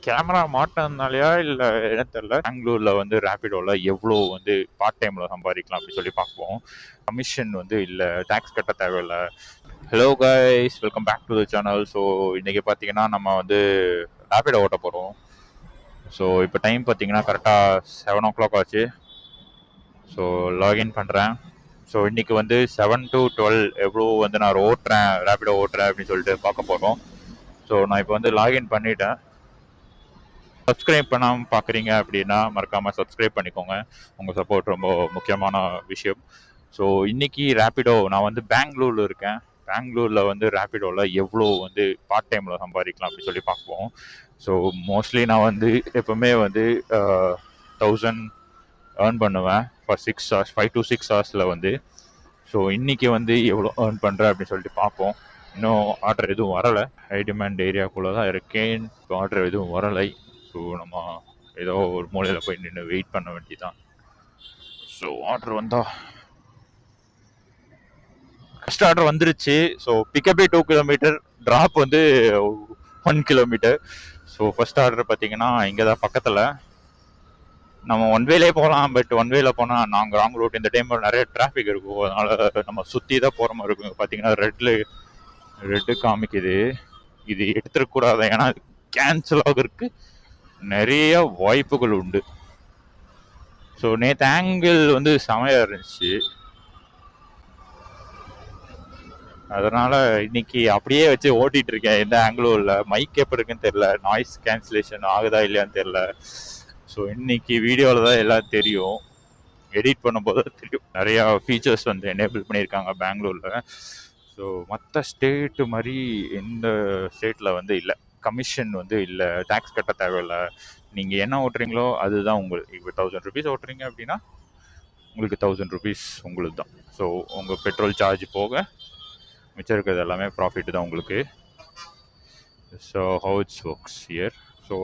Camera மாட்டினதுனாலயா இல்லை என்ன தெரியல. பெங்களூரில் வந்து ரேபிடோவில் எவ்வளோ வந்து பார்ட் டைமில் சம்பாதிக்கலாம் அப்படின்னு சொல்லி பார்ப்போம். கமிஷன் வந்து இல்லை, டேக்ஸ் கட்ட தேவையில்லை. Hello guys, welcome back to the channel. So இன்றைக்கி பார்த்தீங்கன்னா நம்ம வந்து ரேபிடோ ஓட்ட போகிறோம். ஸோ இப்போ டைம் பார்த்தீங்கன்னா கரெக்டாக 7 o'clock ஆச்சு. ஸோ லாகின் பண்ணுறேன். ஸோ இன்றைக்கி வந்து 7 to 12 எவ்வளோ வந்து நான் ரேபிடோ ஓட்டுறேன் அப்படின்னு சொல்லிட்டு பார்க்க போகிறோம். ஸோ நான் இப்போ வந்து லாகின் பண்ணிட்டேன். சப்ஸ்கிரைப் பண்ணாமல் பார்க்குறீங்க அப்படின்னா மறக்காமல் சப்ஸ்கிரைப் பண்ணிக்கோங்க. உங்கள் சப்போர்ட் ரொம்ப முக்கியமான விஷயம். ஸோ இன்றைக்கி ரேபிடோ நான் வந்து பெங்களூரில் இருக்கேன். பெங்களூரில் வந்து ரேபிடோவில் எவ்வளோ வந்து பார்ட் டைமில் சம்பாதிக்கலாம் அப்படின்னு சொல்லி பார்ப்போம். ஸோ மோஸ்ட்லி நான் வந்து எப்போவுமே வந்து 1000 ஏர்ன் பண்ணுவேன் ஃபார் 6 hours, 5 to 6 hours வந்து. ஸோ இன்றைக்கி வந்து எவ்வளோ ஏர்ன் பண்ணுறேன் அப்படின்னு சொல்லிட்டு பார்ப்போம். இன்னும் ஆர்டர் எதுவும் வரலை. ஹை டிமாண்ட் ஏரியாக்குள்ளே தான் இருக்கேன். இப்போ ஆர்டர் எதுவும் வரலை. ஸோ நம்ம ஏதோ ஒரு மூலையில் போய் நின்று வெயிட் பண்ண வேண்டியதான். ஸோ ஆர்டர் வந்தால் ஃபஸ்ட் ஆர்டர் வந்துருச்சு. ஸோ பிக்கப்பே 2 kilometer, ட்ராப் வந்து 1 kilometer. ஸோ ஃபஸ்ட் ஆர்டர் பார்த்தீங்கன்னா இங்கே தான் பக்கத்தில். நம்ம ஒன்வேலே போகலாம், பட் ஒன்வேல போனால் நாங்கள் ராங் ரூட். இந்த டைமில் நிறைய டிராஃபிக் இருக்கும், அதனால் நம்ம சுற்றி தான் போகிற மாதிரி இருக்கும். பார்த்தீங்கன்னா ரெட்டு காமிக்குது. இது எடுத்துடக்கூடாது, ஏன்னா கேன்சல் ஆகிறதுக்கு நிறைய வாய்ப்புகள் உண்டு. ஸோ நேற்று ஆங்கிள் வந்து செமையாக இருந்துச்சு, அதனால் இன்னைக்கு அப்படியே வச்சு ஓட்டிகிட்டு இருக்கேன். எந்த ஆங்கிளும் இல்லை. மைக் எப்படி இருக்குன்னு தெரில, நாய்ஸ் கேன்சலேஷன் ஆகுதா இல்லையான்னு தெரில. ஸோ இன்னைக்கு வீடியோவில் தான் எல்லாம் தெரியும், எடிட் பண்ணும்போது தெரியும். நிறையா ஃபீச்சர்ஸ் வந்து எனேபிள் பண்ணியிருக்காங்க பெங்களூரில். ஸோ மற்ற ஸ்டேட்டு மாதிரி இந்த ஸ்டேட்டில் வந்து இல்லை, கமிஷன் வந்து இல்லை, டேக்ஸ் கட்ட தேவையில்லை. நீங்கள் என்ன ஓட்டுறீங்களோ அதுதான் உங்களுக்கு. இப்போ 1000 rupees ஓட்டுறீங்க அப்படின்னா உங்களுக்கு 1000 rupees உங்களுக்கு தான். ஸோ உங்கள் பெட்ரோல் சார்ஜ் போக மிச்சம் இருக்கிறது எல்லாமே ப்ராஃபிட் தான் உங்களுக்கு. So how it's works here. So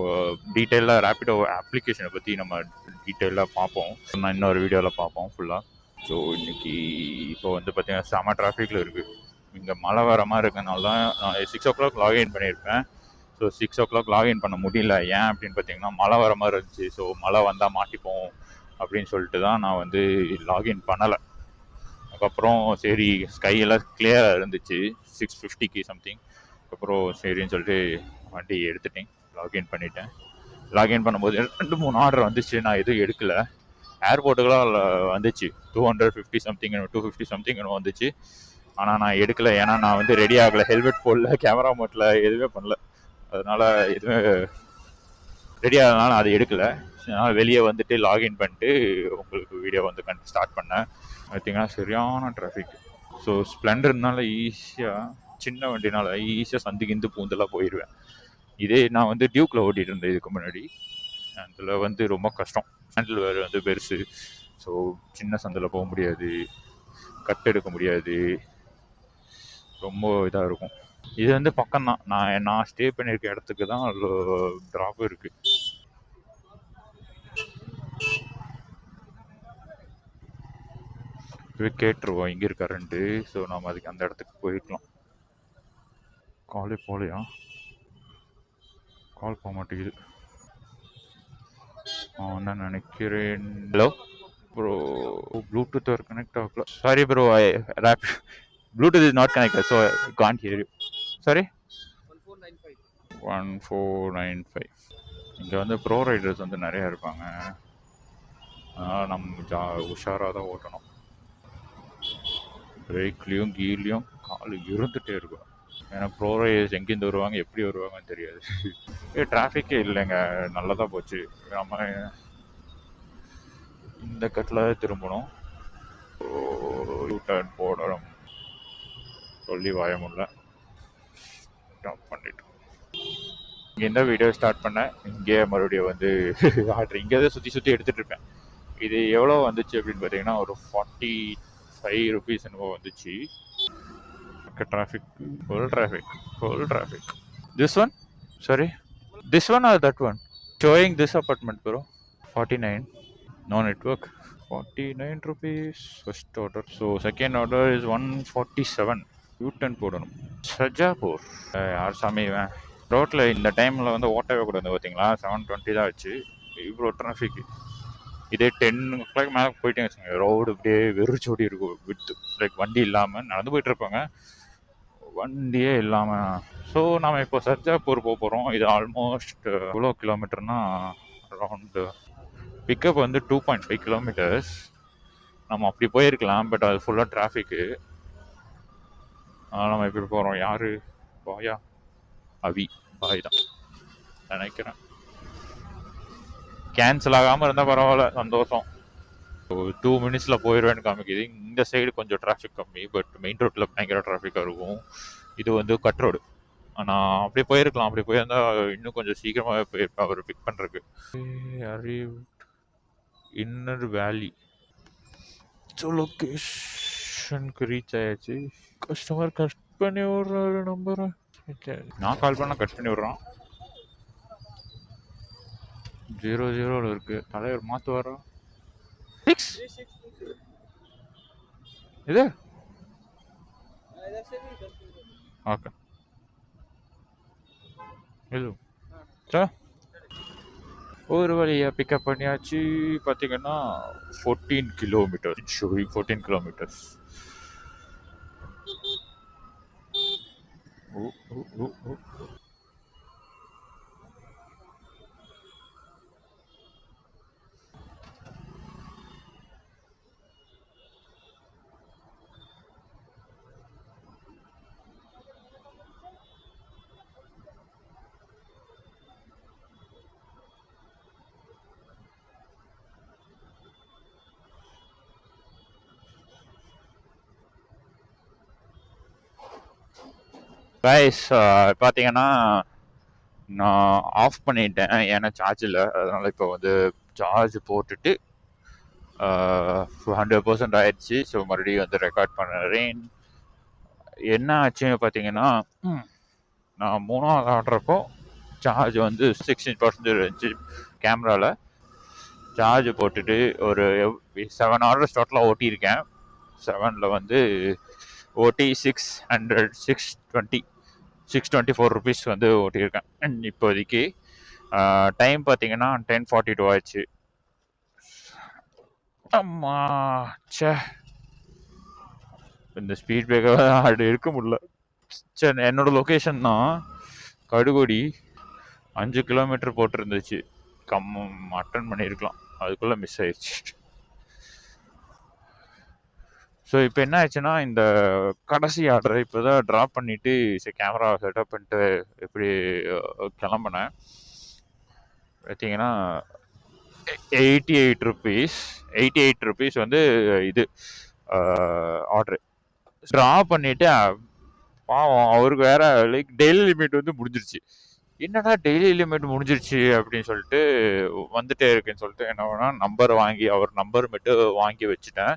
டீட்டெயிலாக ரேபிடோ அப்ளிகேஷனை பற்றி நம்ம டீட்டெயிலாக பார்ப்போம். நான் இன்னொரு வீடியோவில் பார்ப்போம் ஃபுல்லாக. ஸோ இன்றைக்கி இப்போ வந்து பார்த்திங்கன்னா செம டிராஃபிக்கில் இருக்குது. இங்கே மழை வர மாதிரி இருக்கனால தான் நான் 6 o'clock லாகின் பண்ணியிருப்பேன். ஸோ 6 o'clock லாகின் பண்ண முடியல. ஏன் அப்படின்னு பார்த்தீங்கன்னா மழை வர மாதிரி இருந்துச்சு. ஸோ மழை வந்தால் மாட்டிப்போம் அப்படின்னு சொல்லிட்டு தான் நான் வந்து லாகின் பண்ணலை. அதுக்கப்புறம் சரி, ஸ்கையெல்லாம் கிளியராக இருந்துச்சு 6:50 சம்திங். அப்புறம் சரின்னு சொல்லிட்டு வண்டி எடுத்துட்டேன், லாகின் பண்ணிட்டேன். லாகின் பண்ணும்போது 2-3 ஆர்டர் வந்துச்சு, நான் எதுவும் எடுக்கலை. ஏர்போர்ட்டுக்கெலாம் வந்துச்சு 250 சம்திங் 250 சம்திங் வந்துச்சு. ஆனால் நான் எடுக்கலை, ஏன்னா நான் வந்து ரெடி ஆகலை, ஹெல்மெட் போடல, கேமரா மோட்டில் எதுவுமே பண்ணல. அதனால் எதுவுமே ரெடி ஆகனால அதை எடுக்கலை. அதனால் வெளியே வந்துட்டு லாகின் பண்ணிட்டு உங்களுக்கு வீடியோ வந்து ஸ்டார்ட் பண்ணேன். பார்த்தீங்கன்னா சரியான டிராஃபிக். ஸோ ஸ்ப்ளெண்டர்னால ஈஸியாக, சின்ன வண்டினால ஈஸியாக சந்துக்கிந்து பூந்தெல்லாம் போயிடுவேன். இதே நான் வந்து டியூக்கில் ஓட்டிகிட்டு இருந்தேன் இதுக்கு முன்னாடி. அதில் வந்து ரொம்ப கஷ்டம், ஹேண்டில் வேறு வந்து பெருசு. ஸோ சின்ன சந்தில் போக முடியாது, கட் எடுக்க முடியாது, ரொம்ப இதாக இருக்கும். இது வந்து பக்கம்தான், நான் ஸ்டே பண்ணியிருக்க இடத்துக்கு தான் ட்ராப்பும் இருக்குது. போய் கேட்டுருவோம் இங்கே இருக்க ரெண்டு. ஸோ நம்ம அதுக்கு அந்த இடத்துக்கு போயிருக்கலாம். காலே போகலையா? கால் போக மாட்டேங்குது. நான் நினைக்கிறேன். ஹலோ ப்ரோ, ப்ளூடூத் வேறு கனெக்ட் ஆகல. Sorry bro, Bluetooth is not connected, so can't here you. Sorry. 1495. இங்கே வந்து ப்ரோ ரைடர்ஸ் வந்து நிறையா இருப்பாங்க, அதனால் நம்ம உஷாராக தான் ஓட்டணும். பிரேக்லேயும் கீர்லேயும் கால் இருந்துகிட்டே இருக்கும். ஏன்னா ப்ரோ ரைடர்ஸ் எங்கேருந்து வருவாங்க, எப்படி வருவாங்கன்னு தெரியாது. டிராஃபிக்கே இல்லைங்க, நல்லதாக போச்சு. நம்ம இந்த கட்டில் திரும்பணும், யூ டர்ன் போடணும் சொல்லி வாய முடியல, ஸ்டாப் பண்ணிட்டோம். இங்கே இந்த வீடியோ ஸ்டார்ட் பண்ணேன், இங்கே மறுபடியும் வந்து ஆர்டர் இங்கே தான் சுற்றி எடுத்துகிட்டு இருப்பேன். இது எவ்வளோ வந்துச்சு அப்படின்னு பார்த்தீங்கன்னா ஒரு 45 rupees என்னவோ வந்துச்சு. Full traffic. This one, sorry, this one or that one? Showing this apartment bro. 49, no network. 49 rupees first order. So second order is 147. U-turn போடணும். சஜாபூர். யார் சாமி இவன்? ரோட்டில் இந்த டைமில் வந்து ஓட்டவே கூடாது பார்த்தீங்களா, 7:20 தான் ஆச்சு, இவ்வளோ டிராஃபிக். இதே 10 o'clock மேலே போயிட்டேன்னு வச்சுக்கோங்க, ரோடு இப்படியே வெறிச்சோடி இருக்கும் வித்து, லைக் வண்டி இல்லாமல் நடந்து போயிட்டு இருப்பாங்க, வண்டியே இல்லாமல். ஸோ நம்ம இப்போ சர்ஜாப்பூர் போக போகிறோம். இது ஆல்மோஸ்ட் எவ்வளோ கிலோமீட்டர்னா அரௌண்டு பிக்கப் வந்து 2.5 kilometers. நம்ம அப்படி போயிருக்கலாம், பட் அது ஃபுல்லாக டிராஃபிக்கு. அதனால் நம்ம எப்படி போகிறோம், யார் பாயா, அவி பாய் தான் நினைக்கிறேன். கேன்சல் ஆகாமல் இருந்தால் பரவாயில்ல, சந்தோஷம். 2 minutesல போயிடுவேன்னு காமிக்குது. இந்த சைடு கொஞ்சம் டிராஃபிக் கம்மி, பட் மெயின் ரோட்டில் பயங்கர டிராஃபிக்காக இருக்கும். இது வந்து கட் ரோடு. நான் அப்படியே போயிருக்கலாம், அப்படி போயிருந்தா இன்னும் கொஞ்சம் சீக்கிரமாகவே போயிருப்பேன் அவர் பிக் பண்ணுறதுக்கு. இன்னர் வேலி. ஸோ லொக்கேஷனுக்கு ரீச் ஆயாச்சு. கஸ்டமர் கட் பண்ணி விடுறாரு நம்பரை. நான் கால் பண்ணால் கட் பண்ணி விட்றான். 00 இருக்கு. தலைவர் மாற்றுவாரா? 6 இது ஓகே. இது சார் ஒரு வழியாக பிக்கப் பண்ணியாச்சு. பார்த்தீங்கன்னா 14 kilometers. 14 kilometers. ஓ ஓ ஓ ஓ கைஸ், பார்த்தீங்கன்னா நான் ஆஃப் பண்ணிட்டேன், ஏன்னா சார்ஜ் இல்லை. அதனால் இப்போ வந்து சார்ஜ் போட்டுட்டு 100% ஆயிடுச்சு. ஸோ மறுபடியும் வந்து ரெக்கார்ட் பண்ணுறேன். என்ன ஆச்சுன்னு பார்த்தீங்கன்னா, நான் 3வது ஆடுறப்போ சார்ஜ் வந்து 16% இருந்துச்சு கேமராவில். சார்ஜ் போட்டுட்டு ஒரு 7 hours டோட்டலாக ஓட்டியிருக்கேன். 7ல் வந்து ஓட்டி 624 rupees வந்து ஓட்டியிருக்கேன் இப்போதைக்கு. டைம் பார்த்தீங்கன்னா 10:42 ஆயிடுச்சு. அம்மா சே, இந்த ஸ்பீட் பிரேக்கர் அது இருக்க முடியல. சரி, என்னோட லொக்கேஷன் தான் கடுகுடி. 5 கிலோமீட்டர் போட்டிருந்துச்சு, அட்டன் பண்ணியிருக்கலாம், அதுக்குள்ளே மிஸ் ஆயிடுச்சு. ஸோ இப்போ என்ன ஆச்சுன்னா, இந்த கடைசி ஆர்டரை இப்போ தான் ட்ராப் பண்ணிவிட்டு சரி கேமரா செட்டப் பண்ணிட்டு எப்படி கிளம்புனேன். பார்த்தீங்கன்னா 88 rupees வந்து இது ஆர்டரு ட்ராப் பண்ணிவிட்டு. பாவம், அவருக்கு வேற லைக் டெய்லி லிமிட் வந்து முடிஞ்சிருச்சு. என்னடா டெய்லி லிமிட் முடிஞ்சிருச்சு அப்படின்னு சொல்லிட்டு வந்துட்டே இருக்குன்னு சொல்லிட்டு என்ன பண்ணா, நம்பர் வாங்கி அவர் நம்பர் மட்டும் வாங்கி வச்சுட்டேன்.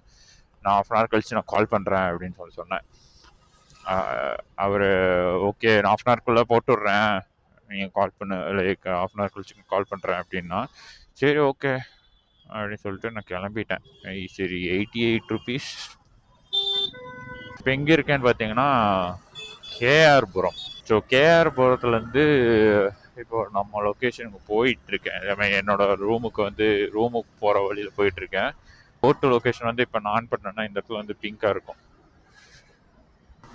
நான் 1/2 hour கழிச்சு நான் கால் பண்ணுறேன் அப்படின்னு சொல்லி சொன்னேன். அவர் ஓகே, நான் 1/2 hourக்குள்ளே போட்டு விட்றேன், நீங்கள் கால் பண்ணு, லைக் 1/2 hour கழிச்சு கால் பண்ணுறேன் அப்படின்னா. சரி ஓகே அப்படின்னு சொல்லிட்டு நான் கிளம்பிட்டேன். சரி 88 rupees. இப்போ எங்கே இருக்கேன்னு பார்த்தீங்கன்னா கேஆர்புரம். ஸோ கேஆர்புரத்துலேருந்து இப்போ நம்ம லொக்கேஷனுக்கு போயிட்டுருக்கேன். என்னோட ரூமுக்கு போகிற வழியில் போயிட்டுருக்கேன். ஹோட்டல் லொக்கேஷன் வந்து இப்போ நான் ஆன் பண்ணேன்னா இந்த இடத்துல வந்து பிங்காக இருக்கும்.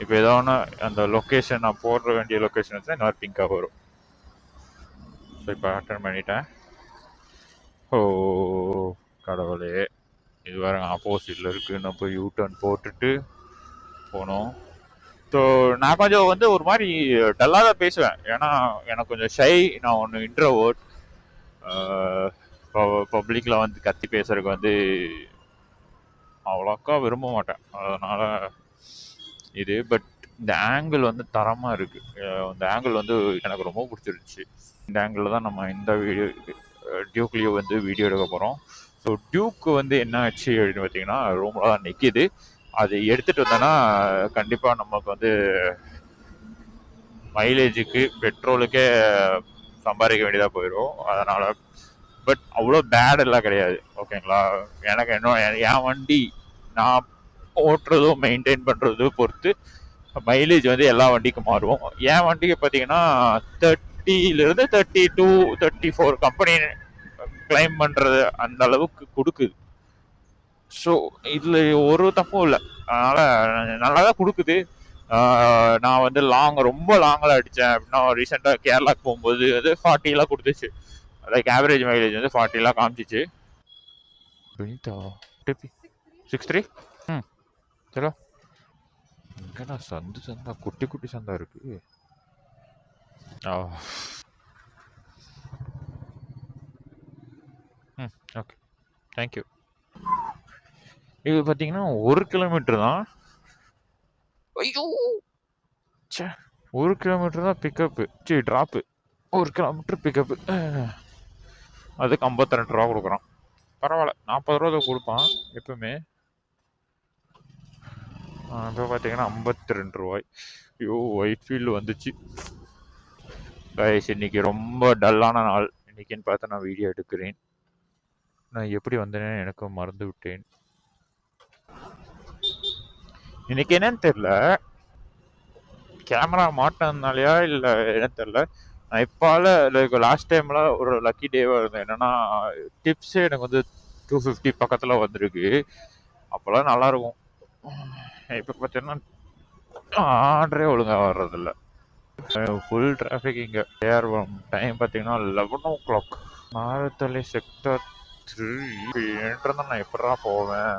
இப்போ ஏதோ ஒன்று அந்த லொக்கேஷன் நான் போடுற வேண்டிய லொக்கேஷன் வச்சுன்னா இந்த மாதிரி பிங்காக வரும். ஸோ இப்போ அட்டன் பண்ணிட்டேன். ஓ கடவுளே, இது வேறு ஆப்போசிட்டில் இருக்குது. நான் போய் யூ-டர்ன் போட்டுட்டு போனோம். ஸோ நான் கொஞ்சம் வந்து ஒரு மாதிரி டல்லாக தான் பேசுவேன், ஏன்னா எனக்கு கொஞ்சம் ஷை. நான் ஒன்று இன்ட்ரோவர்ட். பப்ளிக்கில் வந்து கத்தி பேசுறதுக்கு வந்து அவ்வளோக்கா விரும்ப மாட்டேன். அதனால் இது பட் இந்த ஆங்கிள் வந்து தரமாக இருக்குது. இந்த ஆங்கிள் வந்து எனக்கு ரொம்ப பிடிச்சிருந்துச்சி. இந்த ஆங்கிளில் தான் நம்ம இந்த டியூக்லேயே வந்து வீடியோ எடுக்க போகிறோம். ஸோ டியூக்கு வந்து என்ன ஆச்சு அப்படின்னு பார்த்தீங்கன்னா, ரூமில் தான் நிற்கிது. அது எடுத்துகிட்டு வந்தோன்னா கண்டிப்பாக நமக்கு வந்து மைலேஜுக்கு பெட்ரோலுக்கே சம்பாதிக்க வேண்டியதாக போயிடும். அதனால் பட் அவ்வளோ பேட் எல்லாம் கிடையாது, ஓகேங்களா. எனக்கு என் வண்டி நான் ஓட்டுறதும் மெயின்டைன் பண்ணுறதும் பொறுத்து மைலேஜ் வந்து எல்லா வண்டிக்கும் மாறும். என் வண்டிக்கு பார்த்தீங்கன்னா 30லிருந்து 32 34 கம்பெனி கிளைம் பண்றது அந்த அளவுக்கு கொடுக்குது. ஸோ இதுல ஒரு தப்பும் இல்லை, அதனால நல்லா தான் கொடுக்குது. நான் வந்து ரொம்ப லாங்கில் அடித்தேன் அப்படின்னா, ரீசெண்டாக கேரளாக்கு போகும்போது வந்து 40 கொடுத்துச்சு. லைக் ஆவரேஜ் மைலேஜ் வந்து 40 காமிச்சிச்சு. வினிதா டிபி 63. ம் சலோ. இங்கேண்ணா சந்தா குட்டி குட்டி சந்தா இருக்கு. ஆ ம் ஓகே, தேங்க்யூ. இது பார்த்தீங்கன்னா 1 கிலோமீட்டர் தான். ஐயோ ச்சே, 1 கிலோமீட்டர் தான் பிக்கப்பு, ட்ராப்பு. 1 கிலோமீட்டர் பிக்கப்பு, அதுக்கு 52 ரூபா கொடுக்குறான். பரவாயில்ல, 40 ரூபா கொடுப்பான் எப்பவுமே. இப்போ பார்த்தீங்கன்னா 52 ரூபாய். ஐயோ ஒயிட் ஃபீல்டு வந்துச்சு. கைஸ் இன்னைக்கு ரொம்ப டல்லான நாள். இன்னைக்குன்னு பார்த்து நான் வீடியோ எடுக்கிறேன். நான் எப்படி வந்தேனே எனக்கு மறந்து விட்டேன். இன்னைக்கு என்னன்னு தெரியல, கேமரா மாட்டினதுனாலயா இல்லை என்னன்னு தெரியல. நான் இப்பால லைக் லாஸ்ட் டைம்ல ஒரு லக்கி டேவாக இருந்தேன். என்னன்னா டிப்ஸே எனக்கு வந்து 250 பக்கத்தில் வந்திருக்கு. அப்போல்லாம் நல்லா இருக்கும். இப்போ பார்த்தீங்கன்னா ஆர்டரே ஒழுங்காக வர்றதில்ல. ஃபுல் டிராஃபிக் இங்கே. ஏர்வம் டைம் பார்த்தீங்கன்னா 11 o'clock. மாரத்தலை செக்டர் 3 என்றதான் நான் எப்படா போவேன்.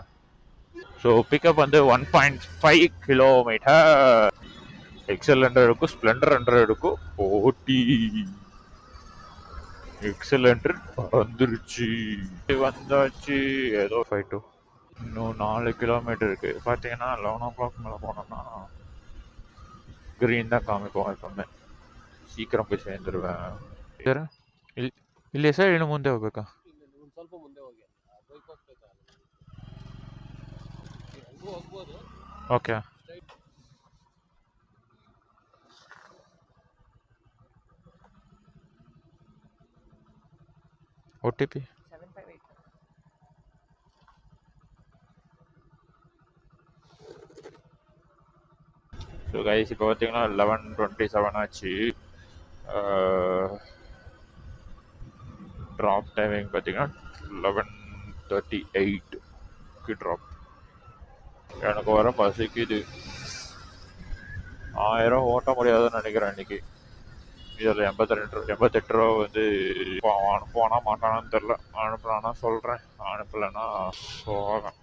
ஸோ பிக்கப் வந்து 1.5 கிலோமீட்டர். எக்ஸல் 100 இருக்கும், ஸ்ப்ளெண்டர் 100 இருக்கும். போட்டி எக்ஸல் 100 வந்துருச்சு, வந்தாச்சு. ஏதோ 5-2 இன்னும் 4 கிலோமீட்டர் இருக்கு. பார்த்தீங்கன்னா 11 o'clock மேலே போனோம்னா க்ரீன் தான் காமிப்போம் எப்பவுமே. ಶೀಘ್ರ போய் சேர்ந்துருவேன். ಸರ್ ಇಲ್ಲಿ ಸರ್ ಇನ್ನು ಮುಂದೆ ಹೋಗ್ಬೇಕಾ? ಸ್ವಲ್ಪ ಮುಂದೆ ಹೋಗಿ ಬೈಕ್ ಹೋಗ್ತೈತೆ, ಅಲ್ಲೂ ಹೋಗ್ಬೋದು. ಓಕೆ. OTP 758. ஸோ கைஸ் இப்போ பார்த்தீங்கன்னா 11:27 ஆச்சு. ட்ராப் டைமிங் பார்த்தீங்கன்னா 11:38க்கு ட்ராப். எனக்கு வர பசிக்குது. 1000 ஓட்ட முடியாதுன்னு நினைக்கிறேன் இன்னைக்கு. இதில் 88 ரூபா வந்து அனுப்புவானா மாட்டானான்னு தெரில. அனுப்புனானா சொல்கிறேன், அனுப்பலைன்னா போவேன்.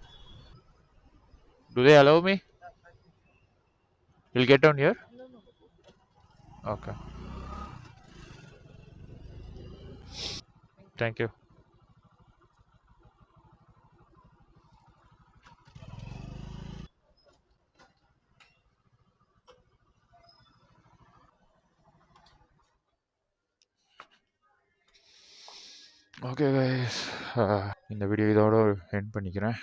Do they allow me? You'll get down here? Okay. Thank you. Okay guys, இந்த வீடியோ இதோட எண்ட் பண்ணிக்கிறேன்.